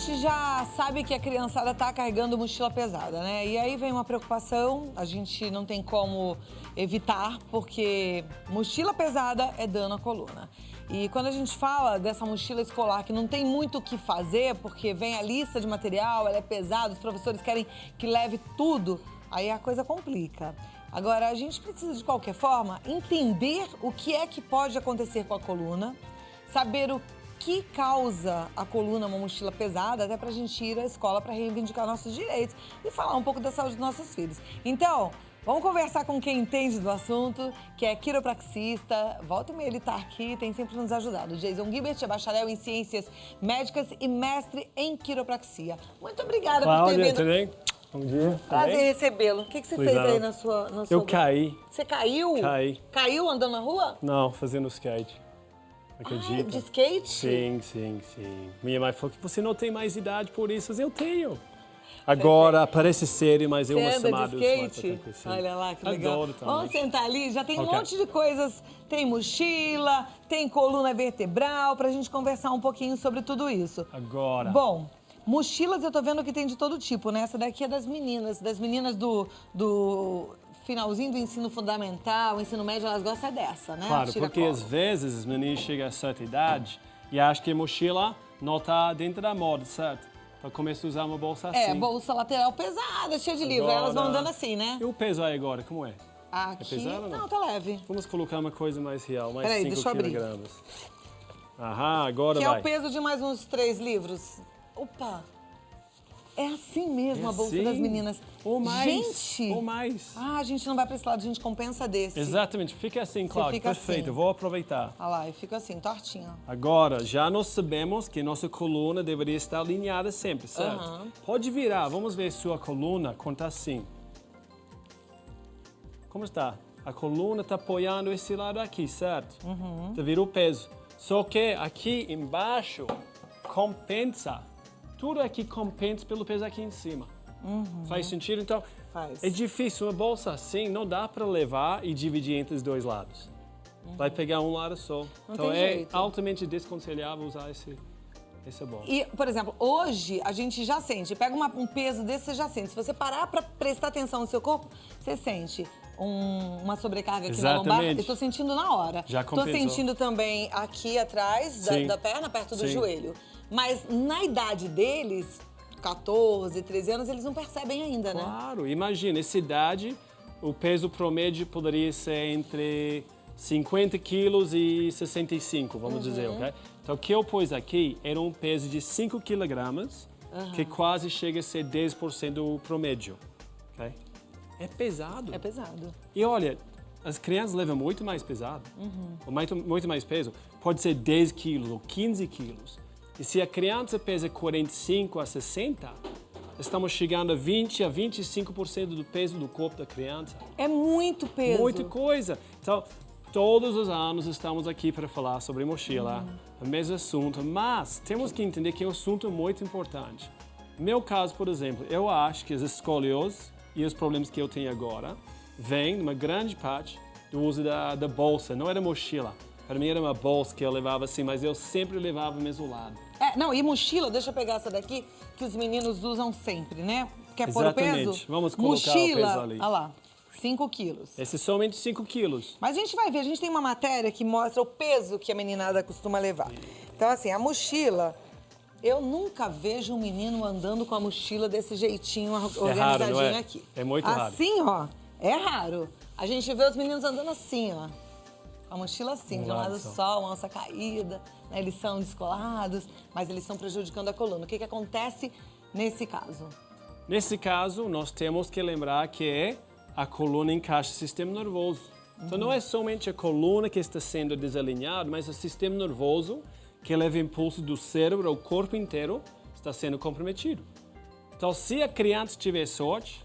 gente já sabe que a criançada tá carregando mochila pesada, né? E aí vem uma preocupação, a gente não tem como evitar, porque mochila pesada é dano à coluna. E quando a gente fala dessa mochila escolar que não tem muito o que fazer, porque vem a lista de material, ela é pesada, os professores querem que leve tudo, aí a coisa complica. Agora, a gente precisa, de qualquer forma, entender o que é que pode acontecer com a coluna, saber o que causa a coluna uma mochila pesada, até pra gente ir à escola para reivindicar nossos direitos e falar um pouco da saúde dos nossos filhos. Então, vamos conversar com quem entende do assunto, que é quiropraxista. Volta e meia ele tá aqui, tem sempre nos ajudado. Jason Gilbert é bacharel em ciências médicas e mestre em quiropraxia. Muito obrigada por ter vindo. Tudo bem? Bom dia. Prazer em recebê-lo. O que você fez aí na sua... Eu caí. Você caiu? Caí. Caiu andando na rua? Não, fazendo skate. Acredita? Ah, de skate? Sim. Minha mãe falou que você não tem mais idade por isso, mas eu tenho. Agora parece sério, mas é uma semana. Você anda de skate? Olha lá, que legal. Adoro também. Vamos sentar ali, já tem um monte de coisas. Tem mochila, tem coluna vertebral, pra gente conversar um pouquinho sobre tudo isso. Agora. Bom, mochilas eu tô vendo que tem de todo tipo, né? Essa daqui é das meninas do finalzinho do ensino fundamental, ensino médio, elas gostam dessa, né? Claro, porque às vezes os meninos chegam a certa idade e acham que a mochila não está dentro da moda, certo? Então começa a usar uma bolsa assim. É, bolsa lateral pesada, cheia de livro. Elas vão andando assim, né? E o peso aí agora, como é? Aqui, É pesado, não, tá leve. Vamos colocar uma coisa mais real, mais Peraí, 5 deixa eu abrir. quilogramas. Aham, agora Que vai. é o peso de mais uns 3 livros. Opa! É assim mesmo a bolsa assim? das meninas. Ou mais. Gente! Ou mais. Ah, a gente não vai pra esse lado, a gente compensa desse. Exatamente, fica assim, Cláudia. fica Perfeito, assim. eu vou aproveitar. Olha lá, eu fico assim, tortinha. Agora, já nós sabemos que nossa coluna deveria estar alinhada sempre, certo? Pode virar, vamos ver sua coluna quando está assim. Como está? A coluna está apoiando esse lado aqui, certo? Tá vendo o peso. Só que aqui embaixo compensa. Tudo aqui compensa pelo peso aqui em cima. Faz sentido? Então, Faz. é difícil. Uma bolsa assim não dá para levar e dividir entre os dois lados. Vai pegar um lado só. Não então tem é jeito. altamente desconselhável usar essa bolsa. E, por exemplo, hoje a gente já sente, pega um peso desse, você já sente. Se você parar pra prestar atenção no seu corpo, você sente uma sobrecarga aqui na lombar. Exatamente. Eu tô sentindo na hora. Já Tô compensou. sentindo também aqui atrás da perna, perto do Sim. joelho. Mas na idade deles, 14, 13 anos, eles não percebem ainda, né? Claro, imagina, essa idade, o peso promédio poderia ser entre 50 quilos e 65, vamos dizer, ok? Então, o que eu pus aqui era um peso de 5 quilogramas, que quase chega a ser 10% do promédio, ok? É pesado. É pesado. E olha, as crianças levam muito mais pesado, ou muito mais peso, pode ser 10 quilos ou 15 quilos. E se a criança pesa 45 a 60, estamos chegando a 20 a 25% do peso do corpo da criança. É muito peso. Muita coisa. Então, todos os anos estamos aqui para falar sobre mochila, o mesmo assunto, mas temos que entender que é um assunto muito importante. No meu caso, por exemplo, eu acho que as escolioses e os problemas que eu tenho agora vêm, numa grande parte, do uso da bolsa, não era mochila. Para mim era uma bolsa que eu levava assim, mas eu sempre levava o mesmo lado. Não, e mochila, deixa eu pegar essa daqui, que os meninos usam sempre, né? Quer pôr o peso? Exatamente. Vamos colocar mochila, o peso ali. Olha lá, 5 quilos. Esse é somente 5 quilos. Mas a gente vai ver, a gente tem uma matéria que mostra o peso que a meninada costuma levar. Então, assim, a mochila, eu nunca vejo um menino andando com a mochila desse jeitinho organizadinho não é? aqui. É muito raro. Assim, ó, é raro. A gente vê os meninos andando assim, ó. A mochila assim, de um lado só, uma alça caída, né? Eles são descolados, mas eles estão prejudicando a coluna. O que acontece nesse caso? Nesse caso, nós temos que lembrar que a coluna encaixa o sistema nervoso. Então, não é somente a coluna que está sendo desalinhada, mas o sistema nervoso que leva impulso do cérebro ao corpo inteiro está sendo comprometido. Então, se a criança tiver sorte,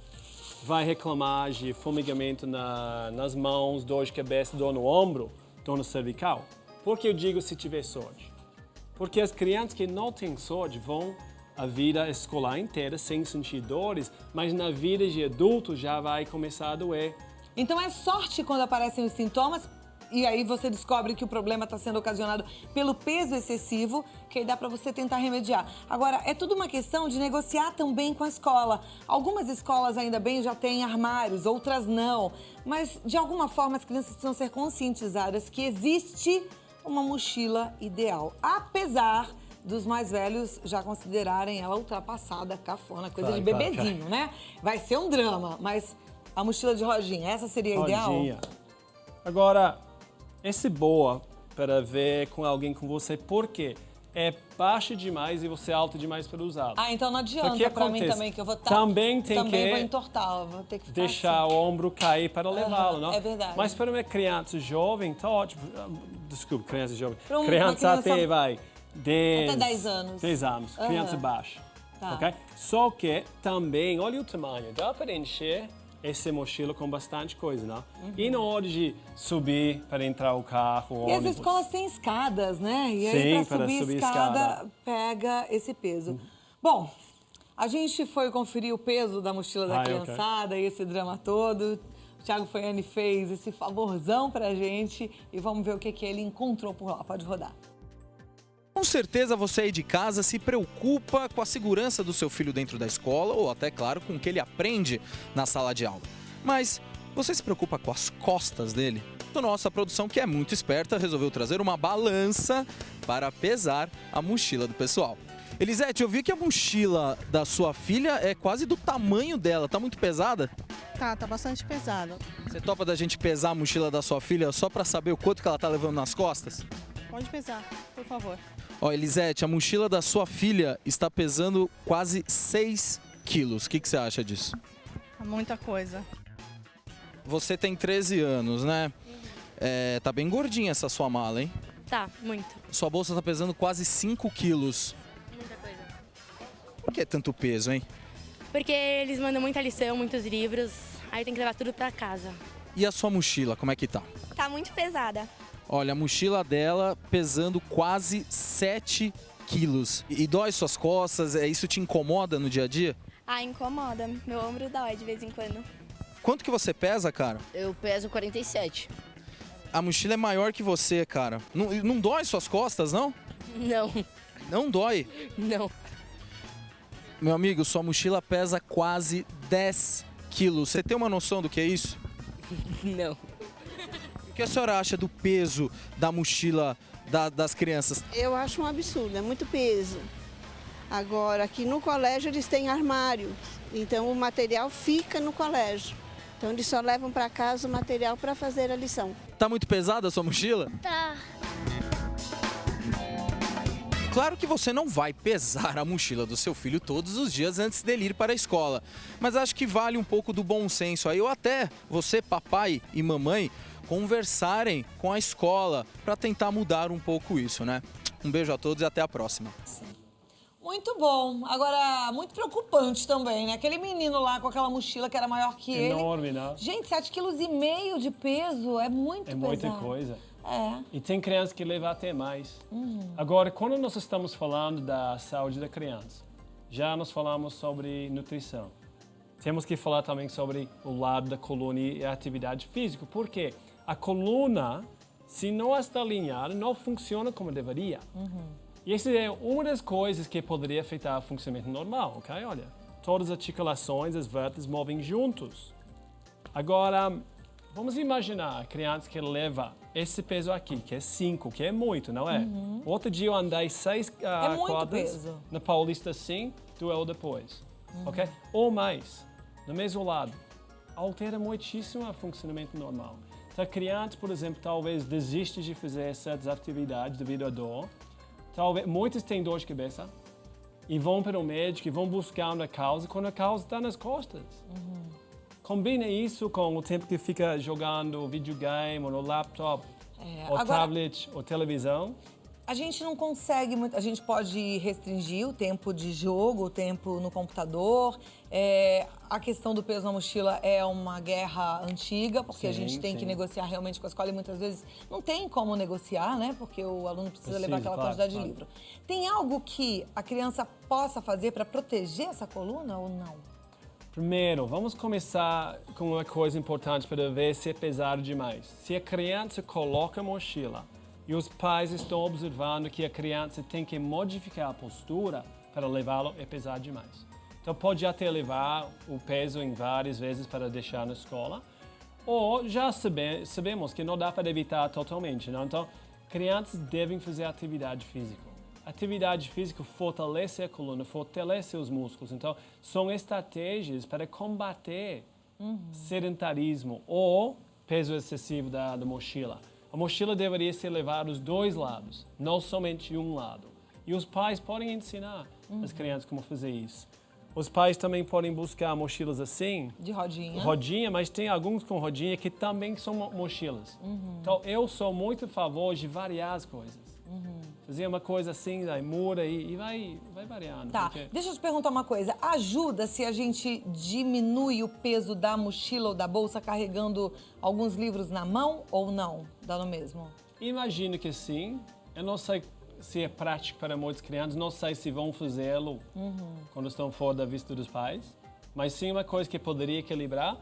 vai reclamar de formigamento nas mãos, dor de cabeça, dor no ombro, dor no cervical. Por que eu digo se tiver sorte? Porque as crianças que não têm sorte vão a vida escolar inteira sem sentir dores, mas na vida de adulto já vai começar a doer. Então é sorte quando aparecem os sintomas e aí você descobre que o problema está sendo ocasionado pelo peso excessivo, que aí dá para você tentar remediar. Agora, é tudo uma questão de negociar também com a escola. Algumas escolas, ainda bem, já têm armários, outras não. Mas, de alguma forma, as crianças precisam ser conscientizadas que existe uma mochila ideal. Apesar dos mais velhos já considerarem ela ultrapassada, cafona, coisa de bebezinho, né? Vai ser um drama, mas a mochila de rodinha, essa seria a ideal? Rodinha. Agora, essa é boa para ver com alguém com você, porque é baixo demais e você é alto demais para usá-lo. Ah, então não adianta para mim também, que eu vou estar... Também tem também que vou entortar, vou ter que ficar deixar assim. o ombro cair para levá-lo, não? É verdade. Mas para uma criança jovem, tá ótimo. Desculpa, criança jovem. Uma Criança criança até, vai, 10... Até 10 anos. 10 anos, criança baixa, Tá. ok? Só que também, olha o tamanho, dá para encher essa mochila com bastante coisa, não? E na hora de subir para entrar o carro, E as ônibus. escolas têm escadas, né? E aí, Sim, para para subir subir escada, escada. pega esse peso. Bom, a gente foi conferir o peso da mochila da Ok. criançada e esse drama todo. O Thiago Foiani fez esse favorzão pra gente e vamos ver o que ele encontrou por lá. Pode rodar. Com certeza você aí de casa se preocupa com a segurança do seu filho dentro da escola ou até, claro, com o que ele aprende na sala de aula. Mas você se preocupa com as costas dele? Então, nossa produção, que é muito esperta, resolveu trazer uma balança para pesar a mochila do pessoal. Elisete, eu vi que a mochila da sua filha é quase do tamanho dela. Tá muito pesada? Tá bastante pesado. Você topa da gente pesar a mochila da sua filha só para saber o quanto que ela tá levando nas costas? Pode pesar, por favor. Ó, Elisete, a mochila da sua filha está pesando quase 6 quilos. O que você acha disso? É muita coisa. Você tem 13 anos, né? Tá bem gordinha essa sua mala, hein? Tá, muito. Sua bolsa tá pesando quase 5 quilos. Muita coisa. Por que tanto peso, hein? Porque eles mandam muita lição, muitos livros, aí tem que levar tudo pra casa. E a sua mochila, como é que tá? Tá muito pesada. Olha, a mochila dela pesando quase 7 quilos. E dói suas costas? Isso te incomoda no dia a dia? Ah, incomoda. Meu ombro dói de vez em quando. Quanto que você pesa, cara? Eu peso 47. A mochila é maior que você, cara. Não dói suas costas, não? Não, Não dói. não. Meu amigo, sua mochila pesa quase 10 quilos. Você tem uma noção do que é isso? Não. O que a senhora acha do peso da mochila das crianças? Eu acho um absurdo, é muito peso. Agora, aqui no colégio eles têm armário, então o material fica no colégio. Então eles só levam para casa o material para fazer a lição. Tá muito pesada a sua mochila? Tá. Claro que você não vai pesar a mochila do seu filho todos os dias antes dele ir para a escola. Mas acho que vale um pouco do bom senso aí, ou até você, papai e mamãe, conversarem com a escola para tentar mudar um pouco isso, né? Um beijo a todos e até a próxima. Muito bom. Agora, muito preocupante também, né? Aquele menino lá com aquela mochila que era maior que ele. Enorme, né? Gente, 7,5 kg de peso é muito É pesado. muita coisa. É. E tem crianças que levam até mais. Agora, quando nós estamos falando da saúde da criança, já nós falamos sobre nutrição. Temos que falar também sobre o lado da coluna e a atividade física, porque a coluna, se não está alinhada, não funciona como deveria. E essa é uma das coisas que poderia afetar o funcionamento normal, ok? Olha, todas as articulações, as vértebras movem juntos. Agora, vamos imaginar a criança que leva esse peso aqui, que é 5, que é muito, não é? Outro dia eu andei 6 muito quadras peso. na Paulista assim, duelo depois, ok? Ou mais, no mesmo lado. Altera muitíssimo o funcionamento normal. Então, a criança, por exemplo, talvez desiste de fazer certas atividades devido à dor. Talvez, muitos têm dor de cabeça e vão para o médico e vão buscar uma causa quando a causa está nas costas. Combina isso com o tempo que fica jogando videogame ou no laptop, ou agora- tablet, ou televisão. A gente não consegue muito. A gente pode restringir o tempo de jogo, o tempo no computador. A questão do peso na mochila é uma guerra antiga, porque a Sim, gente tem que sim. negociar realmente com a escola e muitas vezes não tem como negociar, né? Porque o aluno precisa levar aquela claro, quantidade claro. de livro. Tem algo que a criança possa fazer para proteger essa coluna ou não? Primeiro, vamos começar com uma coisa importante para ver se é pesado demais. Se a criança coloca a mochila e os pais estão observando que a criança tem que modificar a postura para levá-lo, é pesado demais. Então pode até levar o peso em várias vezes para deixar na escola. Ou já sabemos que não dá para evitar totalmente, não? Então crianças devem fazer atividade física. Atividade física fortalece a coluna, fortalece os músculos. Então, são estratégias para combater sedentarismo ou peso excessivo da mochila. A mochila deveria ser levada dos dois lados, não somente um lado. E os pais podem ensinar as crianças como fazer isso. Os pais também podem buscar mochilas assim. De rodinha. Rodinha, mas tem alguns com rodinha que também são mochilas. Então, eu sou muito a favor de variar as coisas. Fazer uma coisa assim, aí muda e vai variando. Tá, deixa eu te perguntar uma coisa. Ajuda se a gente diminui o peso da mochila ou da bolsa carregando alguns livros na mão ou não? Dá no mesmo? Imagino que sim. Eu não sei se é prático para muitas crianças, não sei se vão fazê-lo quando estão fora da vista dos pais. Mas sim, uma coisa que poderia equilibrar.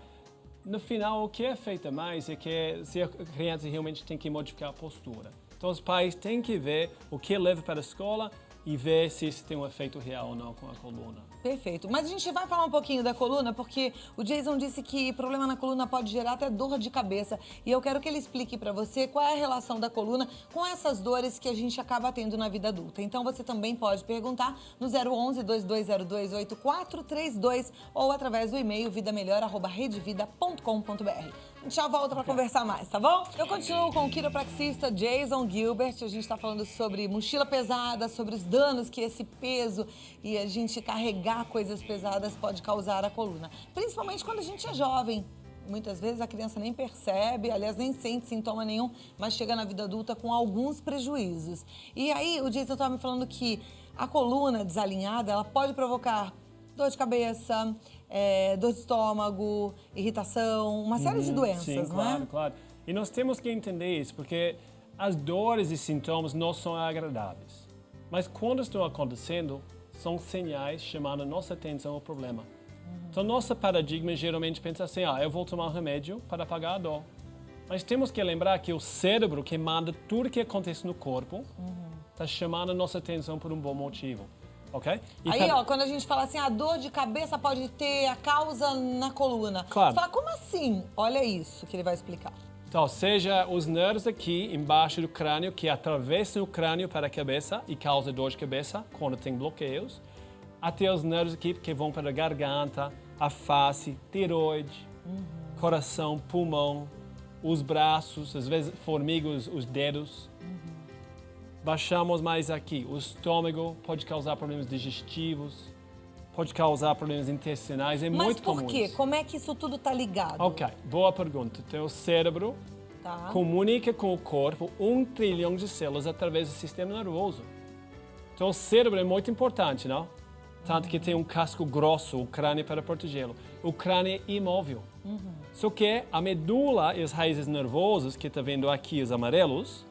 No final, o que é feito mais é que se a criança realmente tem que modificar a postura. Então, os pais têm que ver o que leva para a escola e ver se isso tem um efeito real ou não com a coluna. Perfeito. Mas a gente vai falar um pouquinho da coluna, porque o Jason disse que problema na coluna pode gerar até dor de cabeça. E eu quero que ele explique para você qual é a relação da coluna com essas dores que a gente acaba tendo na vida adulta. Então, você também pode perguntar no 011-2202-8432 ou através do e-mail vidamelhor@redevida.com.br. A gente já volta para conversar mais, tá bom? Eu continuo com o quiropraxista Jason Gilbert. A gente está falando sobre mochila pesada, sobre os danos que esse peso e a gente carregar coisas pesadas pode causar à coluna. Principalmente quando a gente é jovem. Muitas vezes a criança nem percebe, aliás, nem sente sintoma nenhum, mas chega na vida adulta com alguns prejuízos. E aí o Jason estava me falando que a coluna desalinhada, ela pode provocar dor de cabeça, dor de estômago, irritação, uma série de doenças, sim, não claro, é? claro. E nós temos que entender isso, porque as dores e sintomas não são agradáveis. Mas quando estão acontecendo, são sinais chamando a nossa atenção ao problema. Então, nosso paradigma geralmente pensa assim, eu vou tomar um remédio para apagar a dor. Mas temos que lembrar que o cérebro, que manda tudo que acontece no corpo, está chamando a nossa atenção por um bom motivo. Okay? Aí, quando a gente fala assim, a dor de cabeça pode ter a causa na coluna. Claro. Você fala, como assim? Olha isso que ele vai explicar. Então, seja os nervos aqui embaixo do crânio que atravessam o crânio para a cabeça e causam dor de cabeça quando tem bloqueios, até os nervos aqui que vão para a garganta, a face, tireoide, coração, pulmão, os braços, às vezes formigas, os dedos. Baixamos mais aqui. O estômago pode causar problemas digestivos, pode causar problemas intestinais, muito comum. Mas por quê? Como é que isso tudo está ligado? Ok, boa pergunta. Então, o cérebro comunica com o corpo 1 trilhão de células através do sistema nervoso. Então, o cérebro é muito importante, não? Tanto que tem um casco grosso, o crânio para protegê-lo. O crânio é imóvel. Só que a medula e as raízes nervosas, que está vendo aqui, os amarelos,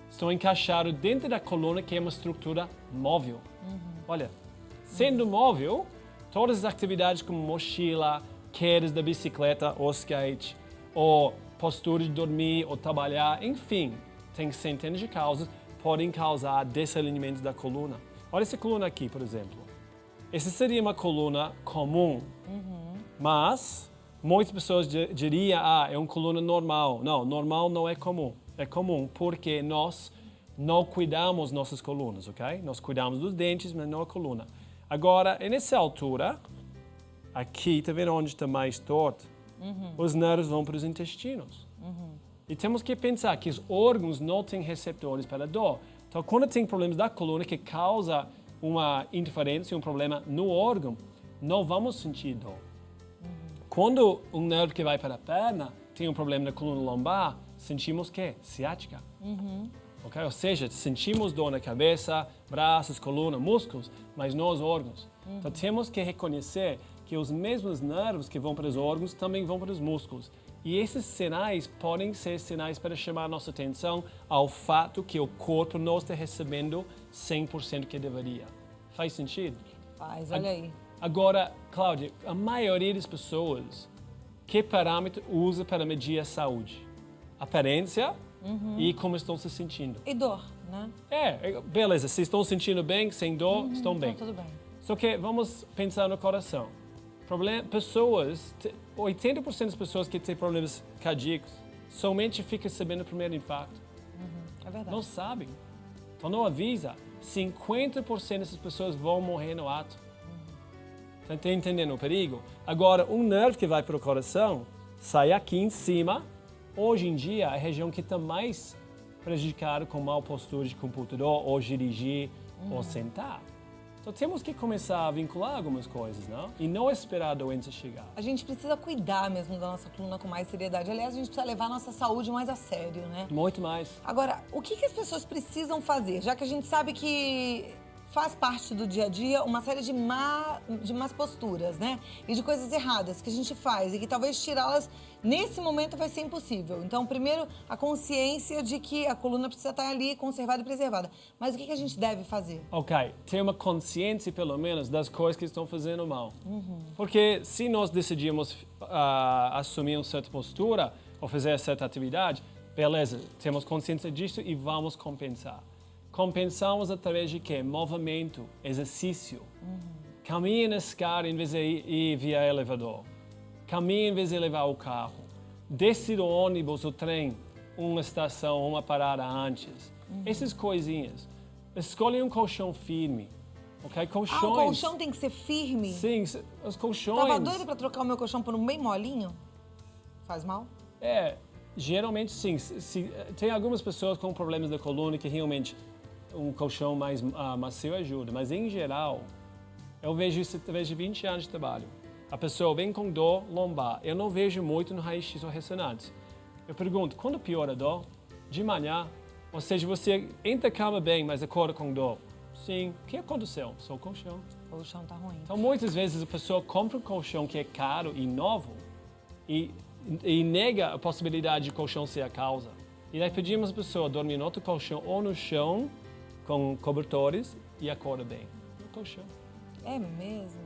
estão encaixados dentro da coluna, que é uma estrutura móvel. Olha, sendo móvel, todas as atividades como mochila, quedas da bicicleta ou skate, ou postura de dormir ou trabalhar, enfim, tem centenas de causas, podem causar desalinhamentos da coluna. Olha essa coluna aqui, por exemplo. Essa seria uma coluna comum, mas muitas pessoas diriam, é uma coluna normal. Não, normal não é comum. É comum porque nós não cuidamos nossas colunas, ok? Nós cuidamos dos dentes, mas não a coluna. Agora, nessa altura, aqui, tá vendo onde está mais torto? Os nervos vão para os intestinos. E temos que pensar que os órgãos não têm receptores para dor. Então, quando tem problemas da coluna que causa uma interferência, um problema no órgão, não vamos sentir dor. Quando um nervo que vai para a perna tem um problema na coluna lombar, sentimos que? Ciática. Okay? Ou seja, sentimos dor na cabeça, braços, coluna, músculos, mas não os órgãos. Então temos que reconhecer que os mesmos nervos que vão para os órgãos também vão para os músculos. E esses sinais podem ser sinais para chamar nossa atenção ao fato que o corpo não está recebendo 100% que deveria. Faz sentido? Faz, olha aí. Agora, Cláudia, a maioria das pessoas, que parâmetro usa para medir a saúde? Aparência e como estão se sentindo. E dor, né? Beleza, se estão sentindo bem, sem dor, estão bem. Então, tudo bem. Só que vamos pensar no coração. 80% das pessoas que têm problemas cardíacos somente ficam sabendo do primeiro infarto. É verdade. Não sabem. Então não avisa. 50% dessas pessoas vão morrer no ato. Está entendendo o perigo? Agora, um nervo que vai para o coração sai aqui em cima. Hoje em dia, é a região que está mais prejudicada com má postura de computador, ou dirigir, ou sentar. Então temos que começar a vincular algumas coisas, não? E não esperar a doença chegar. A gente precisa cuidar mesmo da nossa coluna com mais seriedade. Aliás, a gente precisa levar a nossa saúde mais a sério, né? Muito mais. Agora, o que as pessoas precisam fazer? Já que a gente sabe que faz parte do dia a dia uma série de más posturas, né? E de coisas erradas que a gente faz e que talvez tirá-las nesse momento vai ser impossível. Então, primeiro, a consciência de que a coluna precisa estar ali conservada e preservada. Mas o que a gente deve fazer? Ok, ter uma consciência, pelo menos, das coisas que estão fazendo mal. Porque se nós decidimos assumir uma certa postura ou fazer certa atividade, beleza, temos consciência disso e vamos compensar. Compensamos através de quê? Movimento, exercício. Caminhe na escada em vez de ir via elevador. Caminhe em vez de levar o carro. Desce do ônibus ou trem uma estação, uma parada antes. Essas coisinhas. Escolhe um colchão firme. Okay? Colchões. O colchão tem que ser firme? Sim, os colchões... Tava doida para trocar o meu colchão por um bem molinho? Faz mal? Geralmente sim. Tem algumas pessoas com problemas da coluna que realmente um colchão mais macio ajuda, mas em geral, eu vejo isso através de 20 anos de trabalho. A pessoa vem com dor lombar, eu não vejo muito no raio-x ou ressonância. Eu pergunto, quando piora a dor? De manhã, ou seja, você entra cama bem, mas acorda com dor. Sim, o que aconteceu? Só o colchão. O colchão tá ruim. Então, muitas vezes a pessoa compra um colchão que é caro e novo e nega a possibilidade de colchão ser a causa. E daí pedimos a pessoa dormir no outro colchão ou no chão, com cobertores, e acorda bem. No colchão. É mesmo?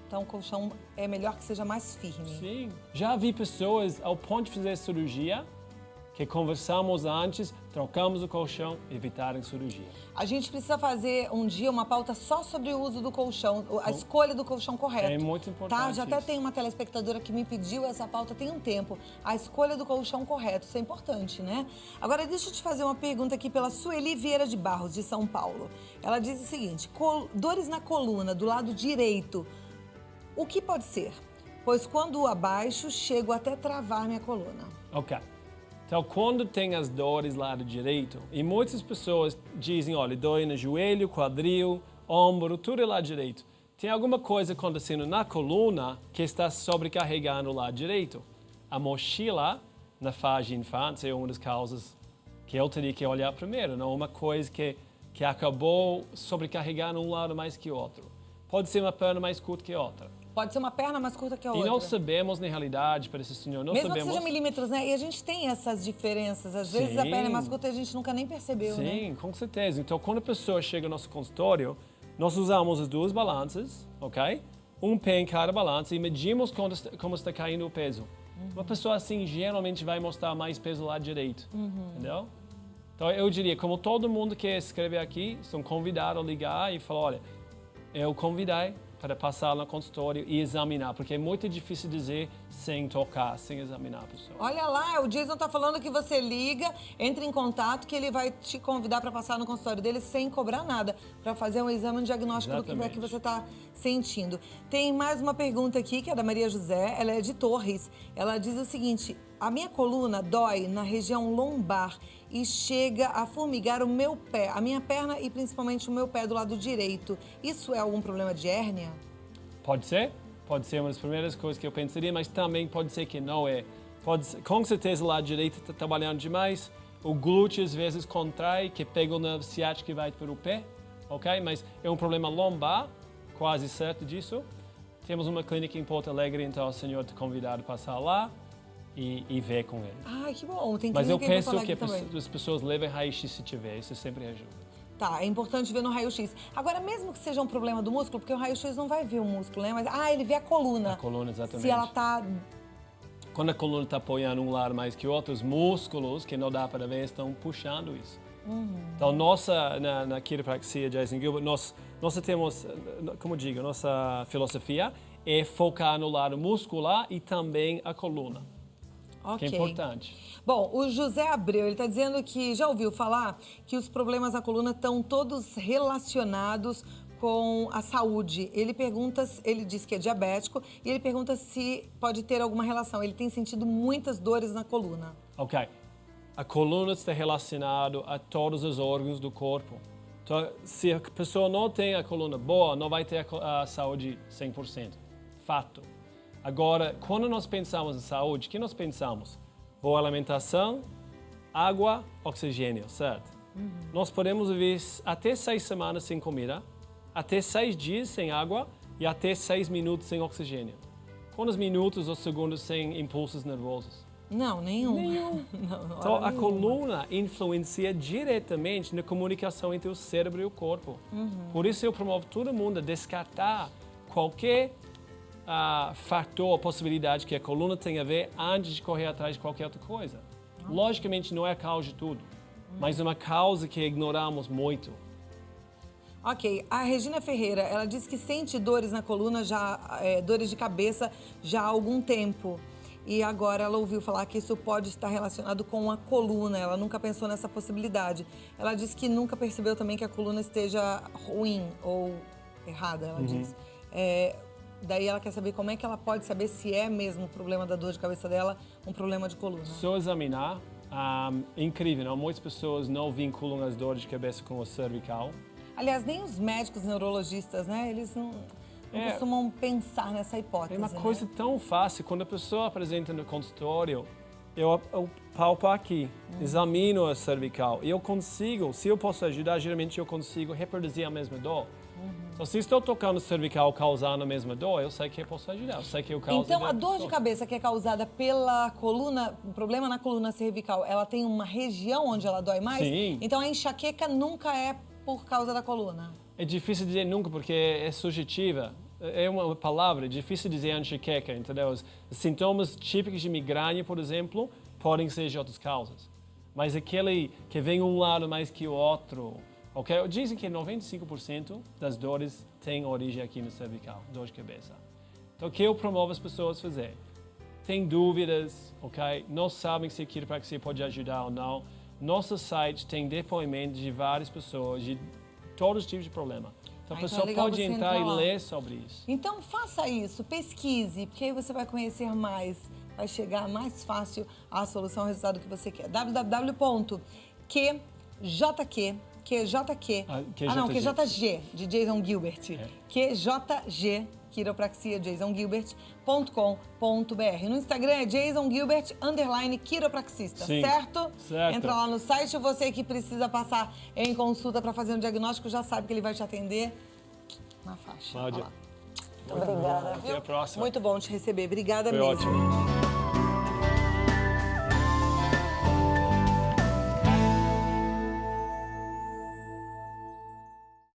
Então o colchão é melhor que seja mais firme. Sim. Já vi pessoas ao ponto de fazer cirurgia, que conversamos antes, trocamos o colchão, evitarem cirurgia. A gente precisa fazer um dia uma pauta só sobre o uso do colchão, a escolha do colchão correto. É muito importante. Tá? Já até isso. tem uma telespectadora que me pediu essa pauta tem um tempo. A escolha do colchão correto, isso é importante, né? Agora, deixa eu te fazer uma pergunta aqui pela Sueli Vieira de Barros, de São Paulo. Ela diz o seguinte, dores na coluna, do lado direito, o que pode ser? Pois quando abaixo, chego até travar minha coluna. Ok. Então, quando tem as dores lado direito, e muitas pessoas dizem, olha, dói no joelho, quadril, ombro, tudo é lado direito. Tem alguma coisa acontecendo na coluna que está sobrecarregando o lado direito. A mochila, na fase de infância, é uma das causas que eu teria que olhar primeiro, não uma coisa que acabou sobrecarregando um lado mais que o outro. Pode ser uma perna mais curta que a outra. Pode ser uma perna mais curta que a E outra. não sabemos, na realidade, para esse senhor, não Mesmo sabemos... que seja milímetros, né? E a gente tem essas diferenças. Às vezes a Sim. perna é mais curta e a gente nunca nem percebeu, né? Sim, com certeza. Então, quando a pessoa chega ao nosso consultório, nós usamos as duas balanças, ok? Um pé em cada balança e medimos como está caindo o peso. Uma pessoa assim, geralmente, vai mostrar mais peso do lado direito, entendeu? Então, eu diria, como todo mundo que escreve aqui, são convidados a ligar e falar, olha, eu convidei para passar no consultório e examinar, porque é muito difícil dizer sem tocar, sem examinar a pessoa. Olha lá, o Jason tá falando que você liga, entra em contato, que ele vai te convidar para passar no consultório dele sem cobrar nada, para fazer um exame, um diagnóstico do que é que você tá sentindo. Tem mais uma pergunta aqui, que é da Maria José, ela é de Torres. Ela diz o seguinte, a minha coluna dói na região lombar e chega a formigar o meu pé, a minha perna e principalmente o meu pé do lado direito. Isso é algum problema de hérnia? Pode ser uma das primeiras coisas que eu pensaria, mas também pode ser que não é. Com certeza o lado direito está trabalhando demais, o glúteo às vezes contrai, que pega o nervo ciático e vai para o pé, ok? Mas é um problema lombar, quase certo disso. Temos uma clínica em Porto Alegre, então o senhor está convidado a passar lá e ver com ele. Ai, que bom. Tem Mas eu clínica em penso Porto que Alegre também. as pessoas levem raio-x se tiver, isso sempre ajuda. Tá, é importante ver no raio-x. Agora, mesmo que seja um problema do músculo, porque o raio-x não vai ver o músculo, né? Mas, ele vê a coluna. A coluna, exatamente. Se ela tá... Quando a coluna está apoiando um lado mais que o outro, os músculos, que não dá para ver, estão puxando isso. Então, na quiropraxia, Jason Gilbert, nós temos, como digo, nossa filosofia é focar no lado muscular e também a coluna. Ok. Que é importante. Bom, o José Abreu, ele está dizendo que já ouviu falar que os problemas na coluna estão todos relacionados com a saúde. Ele diz que é diabético e ele pergunta se pode ter alguma relação. Ele tem sentido muitas dores na coluna. Ok. A coluna está relacionada a todos os órgãos do corpo. Então, se a pessoa não tem a coluna boa, não vai ter a saúde 100%. Fato. Agora, quando nós pensamos em saúde, o que nós pensamos? Boa alimentação, água, oxigênio, certo? Nós podemos viver até 6 semanas sem comida, até 6 dias sem água e até 6 minutos sem oxigênio. Quantos minutos ou segundos sem impulsos nervosos? Não, nenhum. Não, então, a coluna influencia diretamente na comunicação entre o cérebro e o corpo. Por isso, eu promovo todo mundo a descartar qualquer fator, possibilidade que a coluna tenha a ver antes de correr atrás de qualquer outra coisa. Logicamente, não é a causa de tudo, mas é uma causa que ignoramos muito. Ok, a Regina Ferreira, ela diz que sente dores na coluna, dores de cabeça já há algum tempo. E agora ela ouviu falar que isso pode estar relacionado com a coluna, ela nunca pensou nessa possibilidade. Ela disse que nunca percebeu também que a coluna esteja ruim ou errada, ela diz. Daí ela quer saber como é que ela pode saber se é mesmo o problema da dor de cabeça dela um problema de coluna. Só examinar, incrível, não? Muitas pessoas não vinculam as dores de cabeça com o cervical. Aliás, nem os médicos neurologistas, né? Eles não costumam pensar nessa hipótese. É uma coisa tão fácil. Quando a pessoa apresenta no consultório, eu palpo aqui, examino a cervical e eu consigo, se eu posso ajudar, geralmente eu consigo reproduzir a mesma dor. Então, se estou tocando o cervical causando a mesma dor, eu sei que eu posso ajudar, eu sei que eu causo. Então, a dor de cabeça que é causada pela coluna, um problema na coluna cervical, ela tem uma região onde ela dói mais? Sim. Então, a enxaqueca nunca é por causa da coluna? É difícil dizer nunca, porque é subjetiva. É uma palavra, é difícil dizer enxaqueca, entendeu? Os sintomas típicos de migrânia, por exemplo, podem ser de outras causas. Mas aquele que vem um lado mais que o outro, ok? Dizem que 95% das dores têm origem aqui no cervical, dor de cabeça. Então, o que eu promovo as pessoas a fazer? Tem dúvidas, ok? Não sabem se a quiropraxia pode ajudar ou não. Nosso site tem depoimentos de várias pessoas, de todos os tipos de problema. Então, a pessoa pode entrar e ler sobre isso. Então, faça isso, pesquise, porque aí você vai conhecer mais, vai chegar mais fácil à solução, ao resultado que você quer. QJG, de Jason Gilbert. QJG, quiropraxia, jasongilbert.com.br. No Instagram é jasongilbert_quiropraxista, certo? Certo. Entra lá no site, você que precisa passar em consulta para fazer um diagnóstico, já sabe que ele vai te atender na faixa. Cláudia. Muito obrigada. Até a próxima. Muito bom te receber. Obrigada Foi mesmo. ótimo.